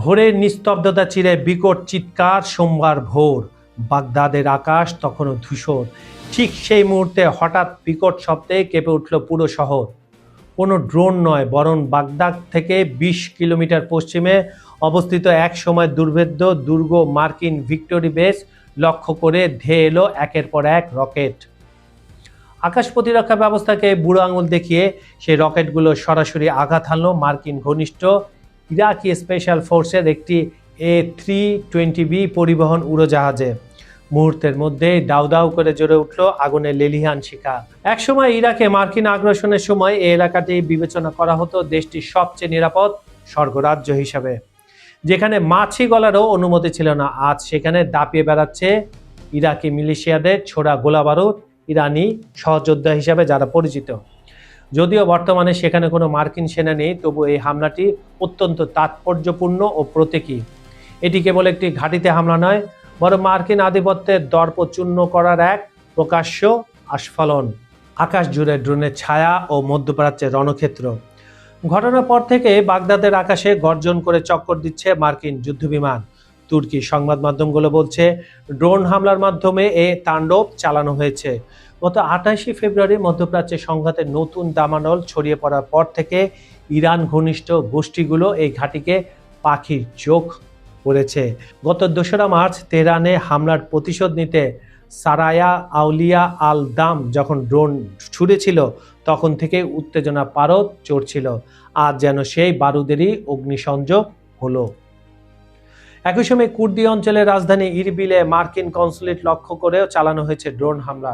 ভোরের নিস্তব্ধতা চিরে বিকট চিৎকার। সোমবার ভোর, বাগদাদের আকাশ তখনও ধূসর। ঠিক সেই মুহূর্তে হঠাৎ বিকট শব্দে কেঁপে উঠল পুরো শহর। কোনো ড্রোন নয়, বরং বাগদাদ থেকে ২০ কিলোমিটার পশ্চিমে অবস্থিত এক সময় দুর্ভেদ্য দুর্গ মার্কিন ভিক্টোরি বেস লক্ষ্য করে ধেয়ে এলো একের পর এক রকেট। আকাশ প্রতিরক্ষা ব্যবস্থাকে বুড়ো আঙুল দেখিয়ে সেই রকেটগুলো সরাসরি আঘাত হানল মার্কিন ঘনিষ্ঠ ইরাকি স্পেশাল ফোর্সের একটি A320B পরিবহন উড়োজাহাজে। মুহূর্তের মধ্যে দাউ দাউ করে জ্বলে উঠল আগুনের লেলিহান শিখা। একসময় ইরাকে মার্কিন আগ্রাসনের সময় এই এলাকাটি বিবেচনা করা হতো দেশটির সবচেয়ে নিরাপদ স্বর্গরাজ্য হিসাবে, যেখানে মাছি গলারও অনুমতি ছিল না। আজ সেখানে দাপিয়ে বেড়াচ্ছে ইরাকি মিলিশিয়াদের ছোড়া গোলাবারুদ, ইরানি সহযোদ্ধা হিসাবে যারা পরিচিত। যদিও বর্তমানে সেখানে কোনো মার্কিন সেনা নেই, তবু এই হামলাটি অত্যন্ত তাৎপর্যপূর্ণ ও প্রতীকী। এটি কেবল একটি ঘাঁটিতে হামলা নয়, বরং মার্কিন আধিপত্যের দর্প চূর্ণ করার এক প্রকাশ্য আস্ফালন। আকাশ জুড়ে ড্রোনের ছায়া ও মধ্যপ্রাচ্যের রণক্ষেত্র। ঘটনার পর থেকে বাগদাদের আকাশে গর্জন করে চক্কর দিচ্ছে মার্কিন যুদ্ধবিমান। তুর্কি সংবাদ মাধ্যমগুলো বলছে ড্রোন হামলার মাধ্যমে এ তাণ্ডব চালানো হয়েছে। গত ২৮ ফেব্রুয়ারি মধ্যপ্রাচ্যে সংঘাতের নতুন দামানল ছড়িয়ে পড়ার পর থেকে ইরান ঘনিষ্ঠ গোষ্ঠীগুলো এই ঘাঁটিকে পাখির চোখ করেছে। গত ২রা মার্চ তেহরানে হামলার প্রতিশোধ নিতে সারায়া আউলিয়া আল দাম যখন ড্রোন ছুড়েছিল, তখন থেকে উত্তেজনা পারদ চড়ছিল। আজ যেন সেই বারুদেরই অগ্নিসংযোগ হলো। একই সময় কুর্দি অঞ্চলের রাজধানী ইরবিলে মার্কিন কনসুলেট লক্ষ্য করেও চালানো হয়েছে ড্রোন হামলা।